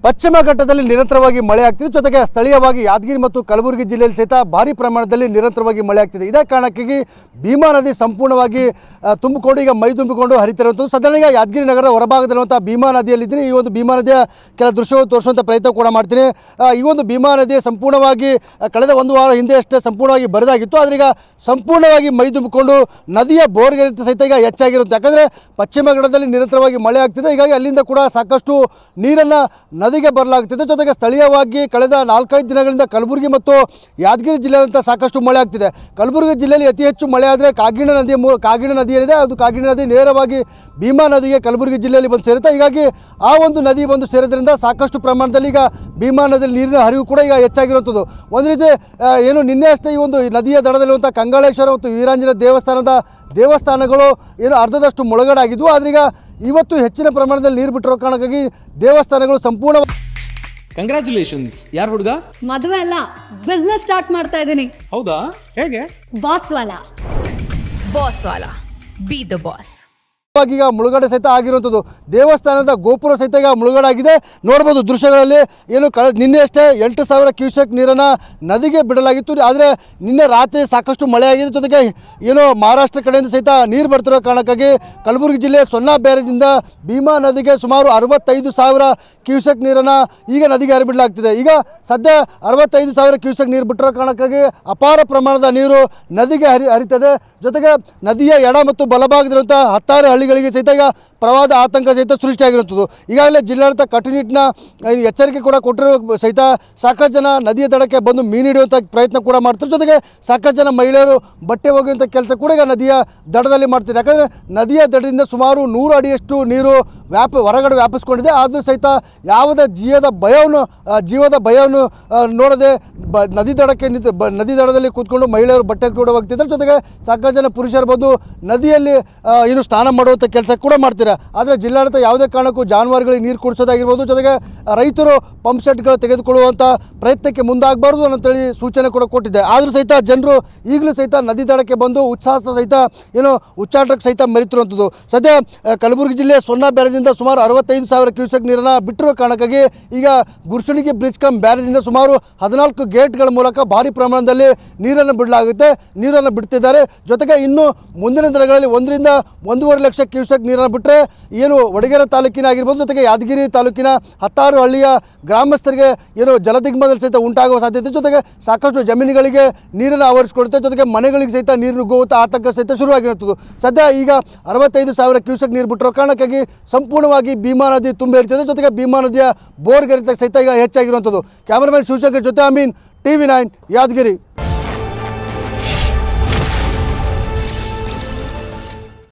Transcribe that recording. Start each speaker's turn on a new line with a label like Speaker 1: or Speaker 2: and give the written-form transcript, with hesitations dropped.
Speaker 1: ಪಶ್ಚಿಮ ಘಟ್ಟದಲ್ಲಿ ನಿರಂತರವಾಗಿ ಮಳೆ ಆಗ್ತಿದೆ. ಜೊತೆಗೆ ಸ್ಥಳೀಯವಾಗಿ ಯಾದಗಿರಿ ಮತ್ತು ಕಲಬುರಗಿ ಜಿಲ್ಲೆಯಲ್ಲಿ ಸಹಿತ ಭಾರಿ ಪ್ರಮಾಣದಲ್ಲಿ ನಿರಂತರವಾಗಿ ಮಳೆ ಆಗ್ತಿದೆ. ಇದೇ ಕಾರಣಕ್ಕಾಗಿ ಭೀಮಾ ನದಿ ಸಂಪೂರ್ಣವಾಗಿ ತುಂಬಿಕೊಂಡು ಈಗ ಮೈ ತುಂಬಿಕೊಂಡು ಹರಿತಿರುವಂಥದ್ದು. ಸದ್ಯ ಈಗ ಯಾದಗಿರಿ ನಗರದ ಹೊರಭಾಗದಲ್ಲಿರುವಂಥ ಭೀಮಾ ನದಿಯಲ್ಲಿದ್ದೀನಿ. ಈ ಒಂದು ಭೀಮಾ ನದಿಯ ಕೆಲ ದೃಶ್ಯವನ್ನು ತೋರಿಸುವಂಥ ಪ್ರಯತ್ನ ಕೂಡ ಮಾಡ್ತೀನಿ. ಈ ಒಂದು ಭೀಮಾ ನದಿ ಸಂಪೂರ್ಣವಾಗಿ ಕಳೆದ ಒಂದು ವಾರ ಹಿಂದೆ ಅಷ್ಟೇ ಸಂಪೂರ್ಣವಾಗಿ ಬರಿದಾಗಿತ್ತು. ಆದರೆ ಈಗ ಸಂಪೂರ್ಣವಾಗಿ ಮೈ ತುಂಬಿಕೊಂಡು ನದಿಯ ಬೋರ್ಗರಿತ ಸಹಿತ ಈಗ ಹೆಚ್ಚಾಗಿರುತ್ತೆ. ಯಾಕಂದರೆ ಪಶ್ಚಿಮ ಘಟ್ಟದಲ್ಲಿ ನಿರಂತರವಾಗಿ ಮಳೆ ಆಗ್ತಿದೆ. ಹೀಗಾಗಿ ಅಲ್ಲಿಂದ ಕೂಡ ಸಾಕಷ್ಟು ನೀರನ್ನು ನದಿಗೆ ಬರಲಾಗ್ತಿದೆ. ಜೊತೆಗೆ ಸ್ಥಳೀಯವಾಗಿ ಕಳೆದ 4-5 ದಿನಗಳಿಂದ ಕಲಬುರಗಿ ಮತ್ತು ಯಾದಗಿರಿ ಜಿಲ್ಲೆಯಾದಂಥ ಸಾಕಷ್ಟು ಮಳೆ ಆಗ್ತಿದೆ. ಕಲಬುರಗಿ ಜಿಲ್ಲೆಯಲ್ಲಿ ಅತಿ ಹೆಚ್ಚು ಮಳೆ ಆದರೆ ಕಾಗಿಣ ನದಿ ಏನಿದೆ ಅದು ಕಾಗಿಣ ನದಿ ನೇರವಾಗಿ ಭೀಮಾ ನದಿಗೆ ಕಲಬುರಗಿ ಜಿಲ್ಲೆಯಲ್ಲಿ ಬಂದು ಸೇರುತ್ತೆ. ಹೀಗಾಗಿ ಆ ಒಂದು ನದಿ ಬಂದು ಸೇರೋದ್ರಿಂದ ಸಾಕಷ್ಟು ಪ್ರಮಾಣದಲ್ಲಿ ಈಗ ಭೀಮಾ ನದಿಯಲ್ಲಿ ನೀರಿನ ಹರಿವು ಕೂಡ ಈಗ ಹೆಚ್ಚಾಗಿರುವಂಥದ್ದು. ಒಂದು ರೀತಿ ಏನು ನಿನ್ನೆ ಅಷ್ಟೇ ಈ ಒಂದು ನದಿಯ ದಡದಲ್ಲಿರುವಂಥ ಕಂಗಾಳೇಶ್ವರ ಮತ್ತು ವೀರಾಂಜನೇಯ ದೇವಸ್ಥಾನಗಳು ಏನು ಅರ್ಧದಷ್ಟು ಮುಳುಗಡೆಯಾಗಿದ್ವು. ಆದರೆ ಈಗ ಇವತ್ತು ಹೆಚ್ಚಿನ ಪ್ರಮಾಣದಲ್ಲಿ ನೀರು ಬಿಟ್ಟಿರೋ ಕಾರಣಕ್ಕಾಗಿ ದೇವಸ್ಥಾನಗಳು ಸಂಪೂರ್ಣ.
Speaker 2: ಕಂಗ್ರ್ಯಾಚುಲೇಷನ್ಸ್. ಯಾರು ಹುಡುಗ?
Speaker 3: ಮದುವೆ ಅಲ್ಲ, ಬಿಸ್ನೆಸ್ ಸ್ಟಾರ್ಟ್ ಮಾಡ್ತಾ ಇದ್ದೀನಿ.
Speaker 2: ಹೌದಾ? ಹೇಗೆ?
Speaker 3: Boss Vala
Speaker 4: B the boss.
Speaker 1: ಈಗ ಮುಳುಗಡೆ ಸಹಿತ ಆಗಿರುವಂಥದ್ದು. ದೇವಸ್ಥಾನದ ಗೋಪುರ ಸಹಿತ ಈಗ ಮುಳುಗಡೆ ಆಗಿದೆ. ನೋಡ್ಬೋದು ದೃಶ್ಯಗಳಲ್ಲಿ. ಏನು ನಿನ್ನೆ ಅಷ್ಟೇ 8,000 ಕ್ಯೂಸೆಕ್ ನೀರನ್ನು ನದಿಗೆ ಬಿಡಲಾಗಿತ್ತು. ಆದರೆ ನಿನ್ನೆ ರಾತ್ರಿ ಸಾಕಷ್ಟು ಮಳೆ ಆಗಿದೆ. ಜೊತೆಗೆ ಏನು ಮಹಾರಾಷ್ಟ್ರ ಕಡೆಯಿಂದ ಸಹಿತ ನೀರು ಬರ್ತಿರೋ ಕಾರಣಕ್ಕಾಗಿ ಕಲಬುರಗಿ ಜಿಲ್ಲೆ ಸೊನ್ನಾ ಬ್ಯಾರೇಜಿಂದ ಭೀಮಾ ನದಿಗೆ ಸುಮಾರು 65,000 ಕ್ಯೂಸೆಕ್ ನೀರನ್ನು ಈಗ ನದಿಗೆ ಹರಿಬಿಡಲಾಗ್ತಿದೆ. ಈಗ ಸದ್ಯ 65,000 ಕ್ಯೂಸೆಕ್ ನೀರು ಬಿಟ್ಟಿರೋ ಕಾರಣಕ್ಕಾಗಿ ಅಪಾರ ಪ್ರಮಾಣದ ನೀರು ನದಿಗೆ ಹರಿತದೆ. ಜೊತೆಗೆ ನದಿಯ ಎಡ ಮತ್ತು ಬಲಭಾಗದಿರುವಂಥ 10 ಹಳ್ಳಿಗಳಿಗೆ ಸಹಿತ ಈಗ ಪ್ರವಾಹದ ಆತಂಕ ಸಹಿತ ಸೃಷ್ಟಿಯಾಗಿರುತ್ತದೆ. ಈಗಾಗಲೇ ಜಿಲ್ಲಾಡಳಿತ ಕಟ್ಟುನಿಟ್ಟಿನ ಎಚ್ಚರಿಕೆ ಕೂಡ ಕೊಟ್ಟಿರೋ ಸಹಿತ ಸಾಕಷ್ಟು ಜನ ನದಿಯ ದಡಕ್ಕೆ ಬಂದು ಮೀನು ಹಿಡಿಯುವಂಥ ಪ್ರಯತ್ನ ಕೂಡ ಮಾಡ್ತಾರೆ. ಜೊತೆಗೆ ಸಾಕಷ್ಟು ಜನ ಮಹಿಳೆಯರು ಬಟ್ಟೆ ಒಗೆಯುವಂಥ ಕೆಲಸ ಕೂಡ ಈಗ ನದಿಯ ದಡದಲ್ಲಿ ಮಾಡ್ತಾರೆ. ಯಾಕಂದರೆ ನದಿಯ ದಡದಿಂದ ಸುಮಾರು 100 ಅಡಿಯಷ್ಟು ನೀರು ಹೊರಗಡೆ ವ್ಯಾಪಿಸ್ಕೊಂಡಿದೆ. ಆದರೂ ಸಹಿತ ಯಾವುದೇ ಜೀವದ ಭಯವನ್ನು ನೋಡದೆ ನದಿ ದಡಕ್ಕೆ ನದಿ ದಡದಲ್ಲಿ ಕೂತ್ಕೊಂಡು ಮಹಿಳೆಯರು ಬಟ್ಟೆ ಕೂಡ ಒಗ್ತಿದ್ದಾರೆ. ಜೊತೆಗೆ ಸಾಕಷ್ಟು ಜನ ಪುರುಷರು ಬಂದು ನದಿಯಲ್ಲಿ ಏನು ಸ್ನಾನ ಮಾಡುವಂಥ ಕೆಲಸ ಕೂಡ ಮಾಡ್ತಾರೆ. ಆದರೆ ಜಿಲ್ಲಾಡಳಿತ ಯಾವುದೇ ಕಾರಣಕ್ಕೂ ಜಾನುವಾರುಗಳಿಗೆ ನೀರು ಕುಡಿಸೋದಾಗಿರ್ಬೋದು, ಜೊತೆಗೆ ರೈತರು ಪಂಪ್ ಸೆಟ್ಗಳು ತೆಗೆದುಕೊಳ್ಳುವಂಥ ಪ್ರಯತ್ನಕ್ಕೆ ಮುಂದಾಗಬಾರ್ದು ಅಂತೇಳಿ ಸೂಚನೆ ಕೂಡ ಕೊಟ್ಟಿದೆ. ಆದರೂ ಸಹಿತ ಜನರು ಈಗಲೂ ಸಹಿತ ನದಿ ದಡಕ್ಕೆ ಬಂದು ಉತ್ಸಾಹ ಸಹಿತ ಏನು ಉಚ್ಚಾಟಕ್ಕೆ ಸಹಿತ ಮೆರೀತಿರುವಂಥದ್ದು. ಸದ್ಯ ಕಲಬುರಗಿ ಜಿಲ್ಲೆಯ ಸೊನ್ನಾ ಬ್ಯಾರೇಜಿಂದ ಸುಮಾರು 65,000 ಕ್ಯೂಸೆಕ್ ನೀರನ್ನು ಬಿಟ್ಟಿರುವ ಕಾರಣಕ್ಕಾಗಿ ಈಗ ಗುರ್ಸುಣಿಗೆ ಬ್ರಿಡ್ಜ್ ಕಮ್ ಬ್ಯಾರೇಜಿಂದ ಸುಮಾರು 14 ಗೇಟ್ಗಳ ಮೂಲಕ ಭಾರಿ ಪ್ರಮಾಣದಲ್ಲಿ ನೀರನ್ನು ಬಿಡ್ತಿದ್ದಾರೆ. ಜೊತೆಗೆ ಇನ್ನು ಮುಂದಿನ ದಿನಗಳಲ್ಲಿ 1-1.5 ಲಕ್ಷ ಕ್ಯೂಸೆಕ್ ನೀರನ್ನು ಬಿಟ್ಟರೆ ಏನು ವಡಗೇರ ತಾಲೂಕಿನ ಆಗಿರ್ಬೋದು, ಜೊತೆಗೆ ಯಾದಗಿರಿ ತಾಲೂಕಿನ 10 ಹಳ್ಳಿಯ ಗ್ರಾಮಸ್ಥರಿಗೆ ಏನು ಜಲದಿಗ್ಬಂಧನ ಸಹಿತ ಉಂಟಾಗುವ ಸಾಧ್ಯತೆ, ಜೊತೆಗೆ ಸಾಕಷ್ಟು ಜಮೀನುಗಳಿಗೆ ನೀರನ್ನು ಆವರಿಸಿಕೊಳ್ಳುತ್ತೆ. ಜೊತೆಗೆ ಮನೆಗಳಿಗೆ ಸಹಿತ ನೀರು ನುಗ್ಗುವಂಥ ಆತಂಕ ಸಹಿತ ಶುರುವಾಗಿರುತ್ತದೆ. ಸದ್ಯ ಈಗ 65,000 ಕ್ಯೂಸೆಕ್ ನೀರು ಬಿಟ್ಟಿರೋ ಕಾರಣಕ್ಕಾಗಿ ಸಂಪೂರ್ಣವಾಗಿ ಭೀಮಾ ನದಿ ತುಂಬಿ ಇರ್ತದೆ. ಜೊತೆಗೆ ಭೀಮಾ ನದಿಯ ಬೋರ್ಗರಿತ ಸಹಿತ ಈಗ ಹೆಚ್ಚಾಗಿರುವಂಥದ್ದು. ಕ್ಯಾಮರಾಮನ್ ಶಿವಶಂಕರ್ ಜೊತೆ ಅಮೀನ್, TV9 ಯಾದಗಿರಿ.